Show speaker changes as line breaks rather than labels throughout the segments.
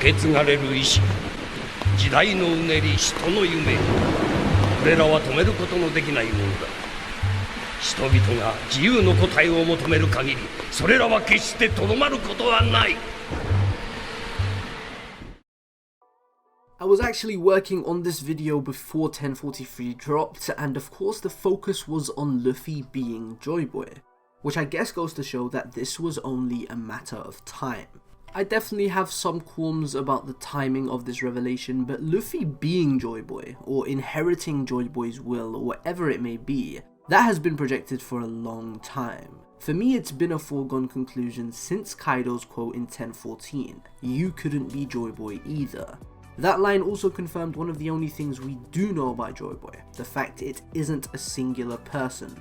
け継がれる意志、時代のうねり、人の夢、これらは止めることのできないものだ。人々が自由の答えを求める限り、それらは決してとどまることはない。
I was actually working on this video before 1043 dropped, and of course the focus was on Luffy being Joy Boy, which I guess goes to show that this was only a matter of time. I definitely have some qualms about the timing of this revelation, but Luffy being Joy Boy, or inheriting Joy Boy's will, or whatever it may be, that has been projected for a long time. For me, it's been a foregone conclusion since Kaido's quote in 1014, "You couldn't be Joy Boy either." That line also confirmed one of the only things we do know about Joy Boy, the fact it isn't a singular person.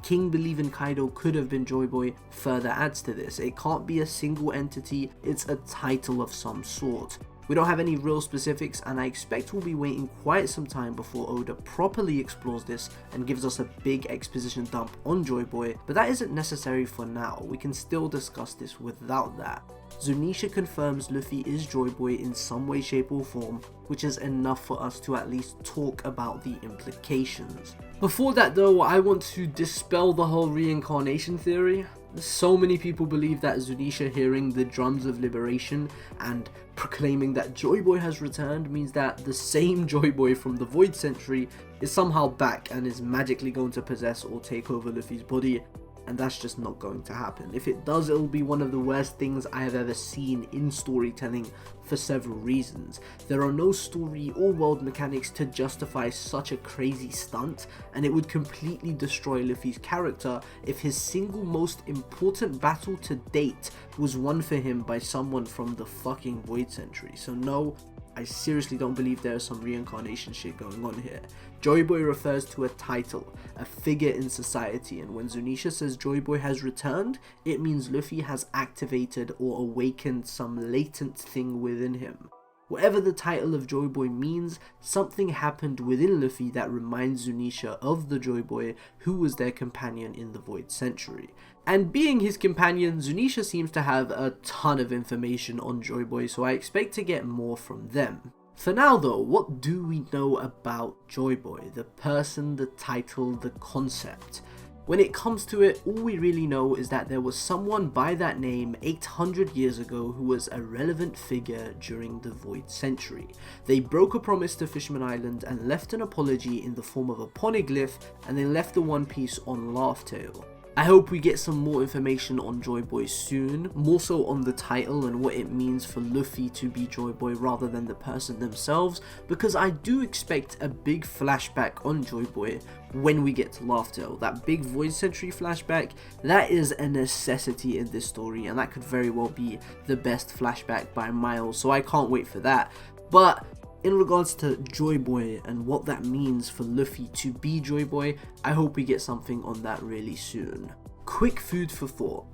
King believing Kaido could have been Joy Boy further adds to this. It can't be a single entity, it's a title of some sort. We don't have any real specifics, and I expect we'll be waiting quite some time before Oda properly explores this and gives us a big exposition dump on Joy Boy, but that isn't necessary for now. We can still discuss this without that. Shueisha confirms Luffy is Joy Boy in some way, shape or form, which is enough for us to at least talk about the implications. Before that though, I want to dispel the whole reincarnation theory. So many people believe that Shueisha hearing the drums of liberation and proclaiming that Joy Boy has returned means that the same Joy Boy from the Void Century is somehow back and is magically going to possess or take over Luffy's body, and that's just not going to happen. If it does, it'll be one of the worst things I have ever seen in storytelling for several reasons. There are no story or world mechanics to justify such a crazy stunt, and it would completely destroy Luffy's character if his single most important battle to date was won for him by someone from the fucking Void Century. So no, I seriously don't believe there is some reincarnation shit going on here. Joy Boy refers to a title, a figure in society, and when Shueisha says Joy Boy has returned, it means Luffy has activated or awakened some latent thing within him. Whatever the title of Joy Boy means, something happened within Luffy that reminds Shueisha of the Joy Boy who was their companion in the Void Century. And being his companion, Shueisha seems to have a ton of information on Joy Boy, so I expect to get more from them. For now though, what do we know about Joy Boy? The person, the title, the concept. When it comes to it, all we really know is that there was someone by that name 800 years ago who was a relevant figure during the Void Century. They broke a promise to Fishman Island and left an apology in the form of a poneglyph, and they left the One Piece on Laugh Tale. I hope we get some more information on Joy Boy soon, more so on the title and what it means for Luffy to be Joy Boy rather than the person themselves, because I do expect a big flashback on Joy Boy when we get to Laugh Tale. That big Void Century flashback, that is a necessity in this story, and that could very well be the best flashback by miles, so I can't wait for that. But in regards to Joy Boy and what that means for Luffy to be Joy Boy, I hope we get something on that really soon. Quick food for thought.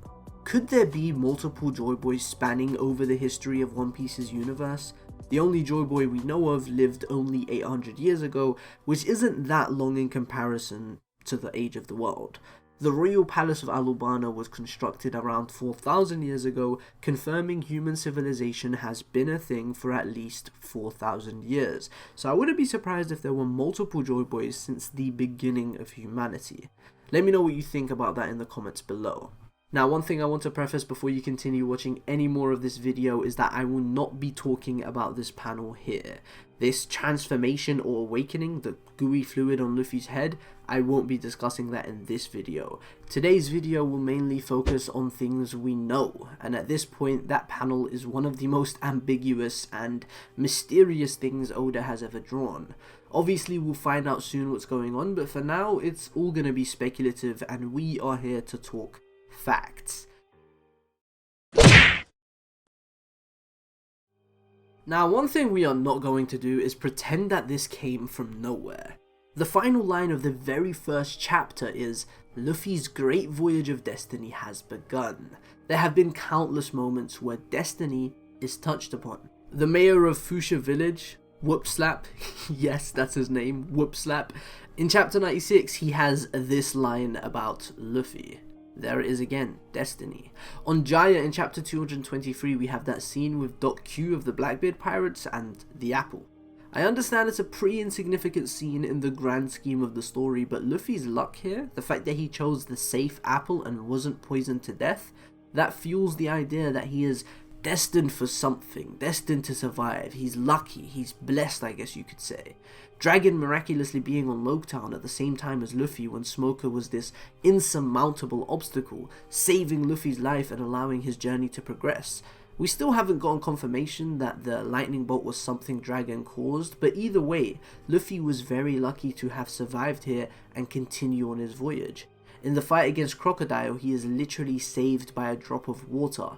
Could there be multiple Joy Boys spanning over the history of One Piece's universe? The only Joy Boy we know of lived only 800 years ago, which isn't that long in comparison to the age of the world. The royal palace of Alubana was constructed around 4,000 years ago, confirming human civilization has been a thing for at least 4,000 years. So I wouldn't be surprised if there were multiple Joy Boys since the beginning of humanity. Let me know what you think about that in the comments below. Now, one thing I want to preface before you continue watching any more of this video is that I will not be talking about this panel here. This transformation or awakening, the gooey fluid on Luffy's head, I won't be discussing that in this video. Today's video will mainly focus on things we know, and at this point that panel is one of the most ambiguous and mysterious things Oda has ever drawn. Obviously we'll find out soon what's going on, but for now it's all gonna be speculative and we are here to talk facts. Now, one thing we are not going to do is pretend that this came from nowhere. The final line of the very first chapter is, "Luffy's great voyage of destiny has begun." There have been countless moments where destiny is touched upon. The mayor of Fuchsia Village, Whoopslap, yes, that's his name, Whoopslap. In chapter 96, he has this line about Luffy. There it is again, destiny. On Jaya in chapter 223 we have that scene with Doc Q of the Blackbeard Pirates and the apple. I understand it's a pretty insignificant scene in the grand scheme of the story, but Luffy's luck here, the fact that he chose the safe apple and wasn't poisoned to death, that fuels the idea that he is destined for something, destined to survive. He's lucky, he's blessed, I guess you could say. Dragon miraculously being on Loketown at the same time as Luffy when Smoker was this insurmountable obstacle, saving Luffy's life and allowing his journey to progress. We still haven't gotten confirmation that the lightning bolt was something Dragon caused, but either way, Luffy was very lucky to have survived here and continue on his voyage. In the fight against Crocodile, he is literally saved by a drop of water.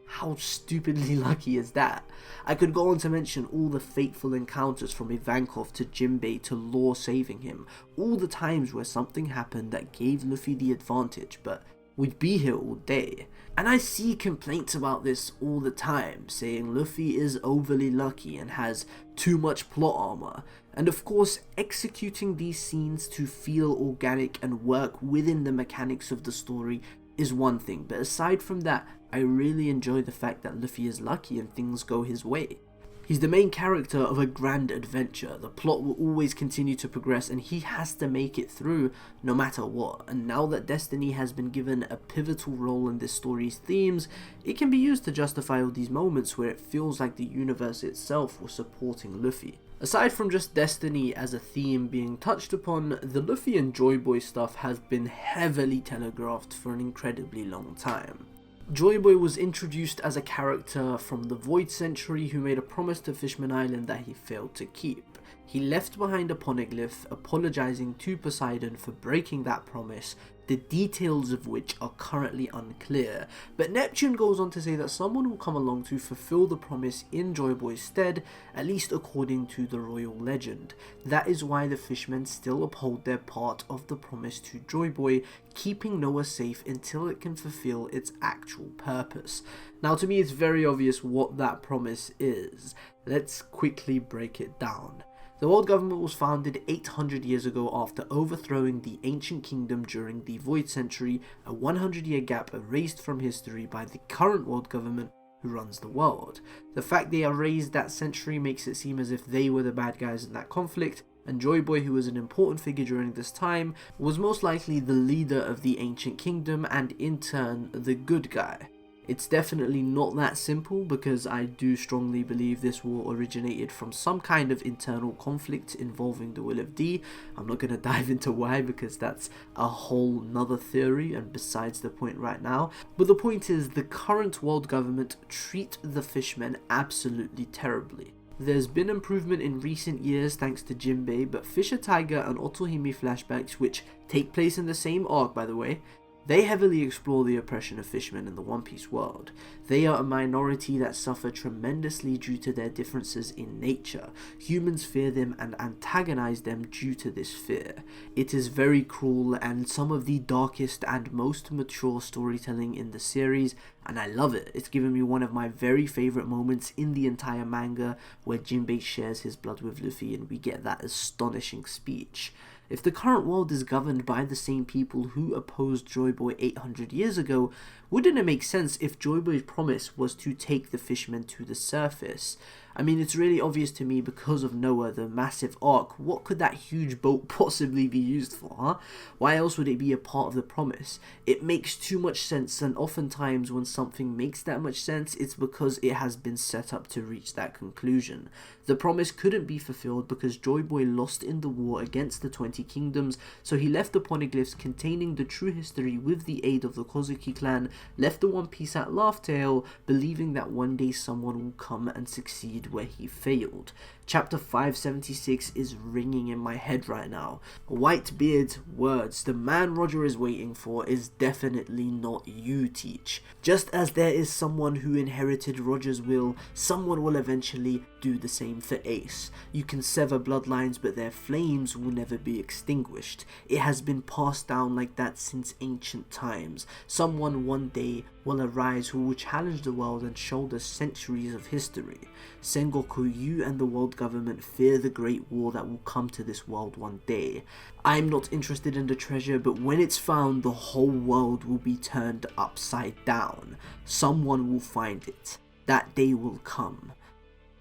How stupidly lucky is that? I could go on to mention all the fateful encounters from Ivankov to Jinbei to Law saving him, all the times where something happened that gave Luffy the advantage, but we'd be here all day. And I see complaints about this all the time, saying Luffy is overly lucky and has too much plot armor. And of course, executing these scenes to feel organic and work within the mechanics of the story is one thing, but aside from that, I really enjoy the fact that Luffy is lucky and things go his way. He's the main character of a grand adventure, the plot will always continue to progress and he has to make it through no matter what, and now that Destiny has been given a pivotal role in this story's themes, it can be used to justify all these moments where it feels like the universe itself was supporting Luffy. Aside from just Destiny as a theme being touched upon, the Luffy and Joy Boy stuff has been heavily telegraphed for an incredibly long time. Joy Boy was introduced as a character from the Void Century who made a promise to Fishman Island that he failed to keep. He left behind a poneglyph, apologizing to Poseidon for breaking that promise, the details of which are currently unclear, but Neptune goes on to say that someone will come along to fulfill the promise in Joy Boy's stead, at least according to the royal legend. That is why the fishmen still uphold their part of the promise to Joy Boy, keeping Noah safe until it can fulfill its actual purpose. Now to me it's very obvious what that promise is. Let's quickly break it down. The world government was founded 800 years ago after overthrowing the ancient kingdom during the Void Century, a 100-year gap erased from history by the current world government who runs the world. The fact they erased that century makes it seem as if they were the bad guys in that conflict, and Joy Boy, who was an important figure during this time, was most likely the leader of the ancient kingdom and in turn the good guy. It's definitely not that simple because I do strongly believe this war originated from some kind of internal conflict involving the Will of D. I'm not going to dive into why because that's a whole nother theory and besides the point right now. But the point is the current world government treat the fishmen absolutely terribly. There's been improvement in recent years thanks to Jinbei, but Fisher Tiger and Otohime flashbacks, which take place in the same arc by the way, they heavily explore the oppression of fishmen in the One Piece world. They are a minority that suffer tremendously due to their differences in nature. Humans fear them and antagonize them due to this fear. It is very cruel and some of the darkest and most mature storytelling in the series, and I love it. It's given me one of my very favorite moments in the entire manga where Jinbei shares his blood with Luffy and we get that astonishing speech. If the current world is governed by the same people who opposed Joy Boy 800 years ago, wouldn't it make sense if Joy Boy's promise was to take the fishmen to the surface? I mean, it's really obvious to me because of Noah, the massive arc. What could that huge boat possibly be used for, huh? Why else would it be a part of the promise? It makes too much sense, and oftentimes when something makes that much sense, it's because it has been set up to reach that conclusion. The promise couldn't be fulfilled because Joy Boy lost in the war against the 20 Kingdoms, so he left the poneglyphs containing the true history with the aid of the Kozuki clan, left the One Piece at Laugh Tale, believing that one day someone will come and succeed where he failed. Chapter 576 is ringing in my head right now. Whitebeard's words, the man Roger is waiting for is definitely not you, Teach. Just as there is someone who inherited Roger's will, someone will eventually do the same for Ace. You can sever bloodlines, but their flames will never be extinguished. It has been passed down like that since ancient times. Someone one day will arise who will challenge the world and shoulder centuries of history. Sengoku, you and the world government fear the great war that will come to this world one day. I'm not interested in the treasure, but when it's found, the whole world will be turned upside down. Someone will find it. That day will come.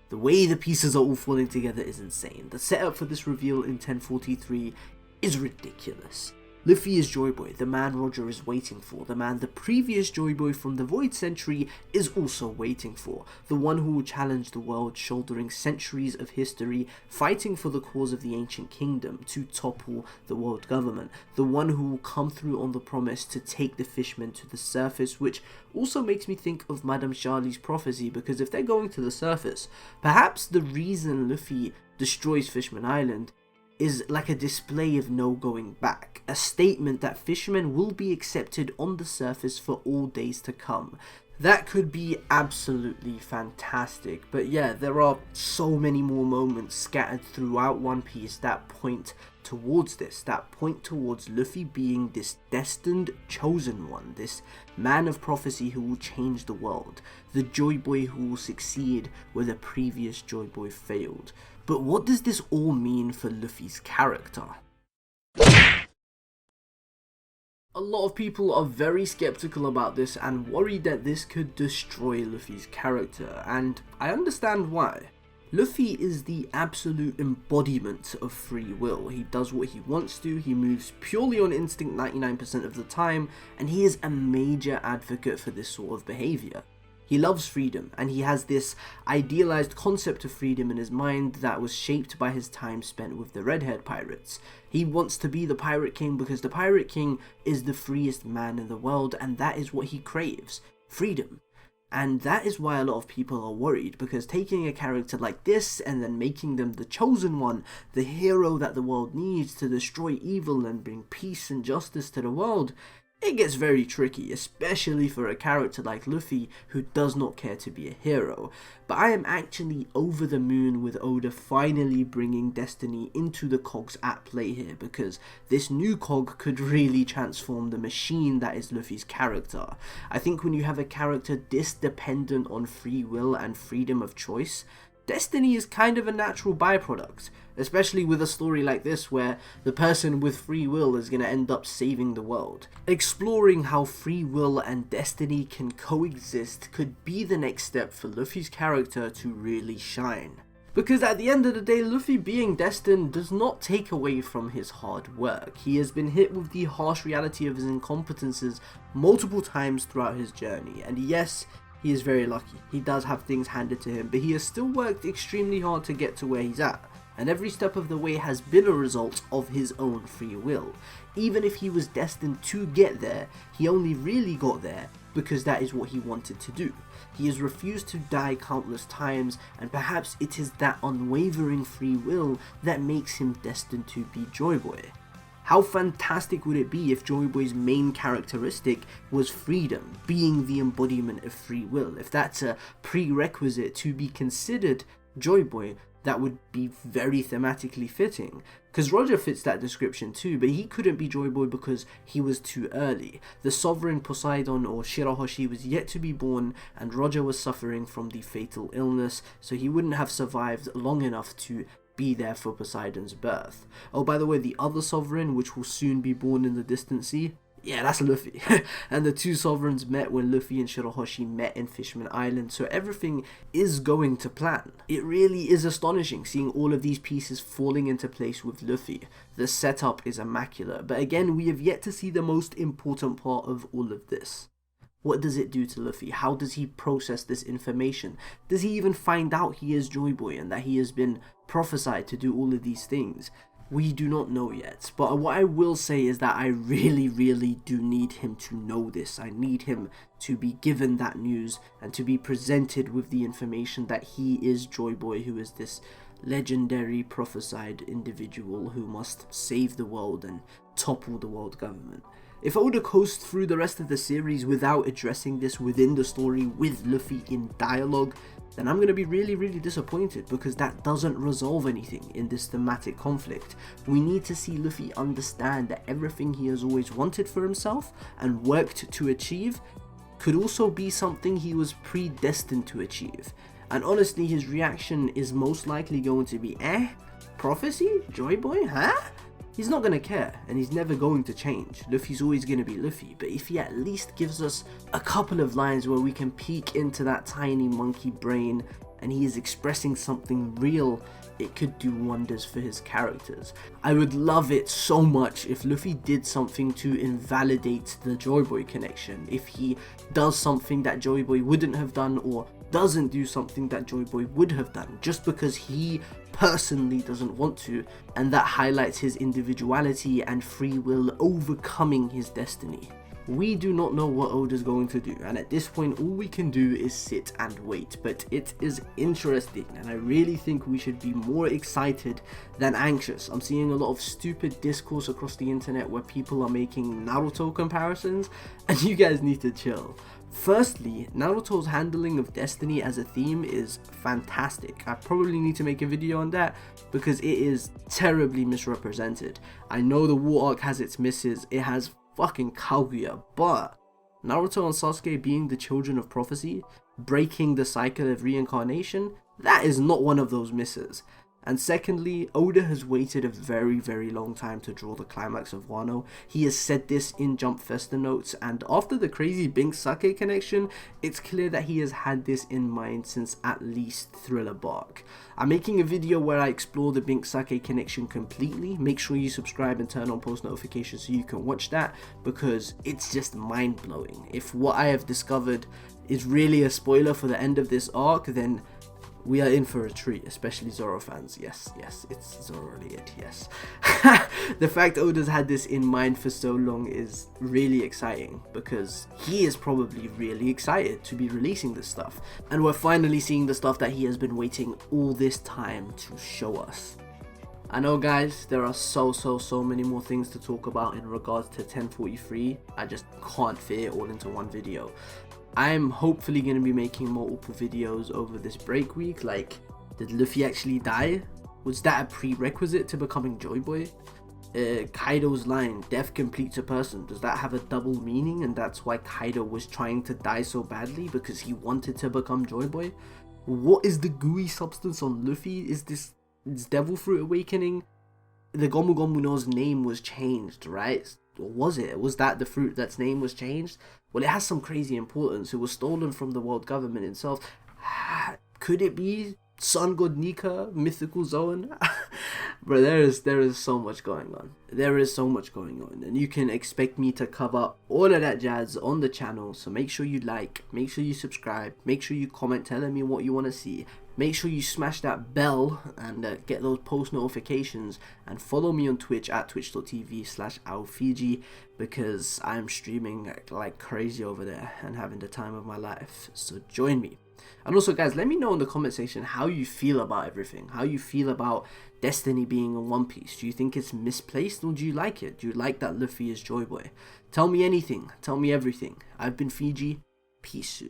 The way the pieces are all falling together is insane. The setup for this reveal in 1043 is ridiculous. Luffy is Joy Boy, the man Roger is waiting for, the man the previous Joy Boy from the Void Century is also waiting for, the one who will challenge the world, shouldering centuries of history, fighting for the cause of the ancient kingdom to topple the world government, the one who will come through on the promise to take the fishmen to the surface, which also makes me think of Madame Charlie's prophecy, because if they're going to the surface, perhaps the reason Luffy destroys Fishman Island is like a display of no going back, a statement that fishermen will be accepted on the surface for all days to come. That could be absolutely fantastic, but yeah, there are so many more moments scattered throughout One Piece that point towards this, that point towards Luffy being this destined chosen one, this man of prophecy who will change the world, the Joy Boy who will succeed where the previous Joy Boy failed. But what does this all mean for Luffy's character? A lot of people are very skeptical about this and worried that this could destroy Luffy's character, and I understand why. Luffy is the absolute embodiment of free will. He does what he wants to, he moves purely on instinct 99% of the time, and he is a major advocate for this sort of behaviour. He loves freedom, and he has this idealized concept of freedom in his mind that was shaped by his time spent with the red-haired pirates. He wants to be the Pirate King because the Pirate King is the freest man in the world, and that is what he craves, freedom. And that is why a lot of people are worried, because taking a character like this and then making them the chosen one, the hero that the world needs to destroy evil and bring peace and justice to the world, it gets very tricky, especially for a character like Luffy who does not care to be a hero. But I am actually over the moon with Oda finally bringing destiny into the cogs at play here, because this new cog could really transform the machine that is Luffy's character. I think when you have a character this dependent on free will and freedom of choice, destiny is kind of a natural byproduct, especially with a story like this where the person with free will is going to end up saving the world. Exploring how free will and destiny can coexist could be the next step for Luffy's character to really shine. Because at the end of the day, Luffy being destined does not take away from his hard work. He has been hit with the harsh reality of his incompetences multiple times throughout his journey, and yes, he is very lucky. He does have things handed to him, but he has still worked extremely hard to get to where he's at. And every step of the way has been a result of his own free will. Even if he was destined to get there, he only really got there because that is what he wanted to do. He has refused to die countless times, and perhaps it is that unwavering free will that makes him destined to be Joy Boy. How fantastic would it be if Joy Boy's main characteristic was freedom, being the embodiment of free will? If that's a prerequisite to be considered Joy Boy, that would be very thematically fitting. Because Roger fits that description too, but he couldn't be Joy Boy because he was too early. The sovereign Poseidon or Shirahoshi was yet to be born, and Roger was suffering from the fatal illness, so he wouldn't have survived long enough to be there for Poseidon's birth. Oh, by the way, the other sovereign, which will soon be born in the distant sea, yeah, that's Luffy. And the two sovereigns met when Luffy and Shirahoshi met in Fishman Island, so everything is going to plan. It really is astonishing seeing all of these pieces falling into place with Luffy. The setup is immaculate, but again, we have yet to see the most important part of all of this. What does it do to Luffy? How does he process this information? Does he even find out he is Joy Boy and that he has been prophesied to do all of these things? We do not know yet, but what I will say is that I really do need him to know this. I need him to be given that news and to be presented with the information that he is Joy Boy, who is this legendary prophesied individual who must save the world and topple the world government. If Oda coasts through the rest of the series without addressing this within the story with Luffy in dialogue, then I'm going to be really disappointed, because that doesn't resolve anything in this thematic conflict. We need to see Luffy understand that everything he has always wanted for himself and worked to achieve could also be something he was predestined to achieve. And honestly, his reaction is most likely going to be, prophecy? Joy Boy? Huh? He's not going to care, and he's never going to change. Luffy's always going to be Luffy, but if he at least gives us a couple of lines where we can peek into that tiny monkey brain and he is expressing something real, it could do wonders for his characters. I would love it so much if Luffy did something to invalidate the Joy Boy connection, if he does something that Joy Boy wouldn't have done, or doesn't do something that Joy Boy would have done just because he personally doesn't want to, and that highlights his individuality and free will overcoming his destiny. We do not know what Oda's going to do, and at this point all we can do is sit and wait, but it is interesting and I really think we should be more excited than anxious. I'm seeing a lot of stupid discourse across the internet where people are making Naruto comparisons, and you guys need to chill. Firstly, Naruto's handling of destiny as a theme is fantastic. I probably need to make a video on that because it is terribly misrepresented. I know the war arc has its misses, it has fucking Kaguya, but Naruto and Sasuke being the children of prophecy, breaking the cycle of reincarnation, that is not one of those misses. And secondly, Oda has waited a very long time to draw the climax of Wano. He has said this in Jump Festa notes, and after the crazy Bink Sake connection, it's clear that he has had this in mind since at least Thriller Bark. I'm making a video where I explore the Bink Sake connection completely. Make sure you subscribe and turn on post notifications so you can watch that, because it's just mind-blowing. If what I have discovered is really a spoiler for the end of this arc, then we are in for a treat, especially Zoro fans. Yes, it's Zoro related, yes. The fact Oda's had this in mind for so long is really exciting, because he is probably really excited to be releasing this stuff. And we're finally seeing the stuff that he has been waiting all this time to show us. I know guys, there are so many more things to talk about in regards to 1043. I just can't fit it all into one video. I'm hopefully going to be making multiple videos over this break week. Like, did Luffy actually die? Was that a prerequisite to becoming Joy Boy? Kaido's line, death completes a person, does that have a double meaning, and that's why Kaido was trying to die so badly, because he wanted to become Joy Boy? What is the gooey substance on Luffy? Is this devil fruit awakening? The Gomu Gomu no's name was changed, right? Or was it? Was that the fruit that's name was changed? Well, it has some crazy importance. It was stolen from the world government itself. Could it be Sun God Nika, mythical Zoan? Bro, there is so much going on. There is so much going on, and you can expect me to cover all of that jazz on the channel. So make sure you like, make sure you subscribe, make sure you comment telling me what you want to see. Make sure you smash that bell and get those post notifications, and follow me on Twitch at twitch.tv/aofiji, because I'm streaming like crazy over there and having the time of my life. So join me. And also guys, let me know in the comment section how you feel about everything. How you feel about Destiny being in One Piece. Do you think it's misplaced, or do you like it? Do you like that Luffy is Joy Boy? Tell me anything. Tell me everything. I've been Fiji. Peace.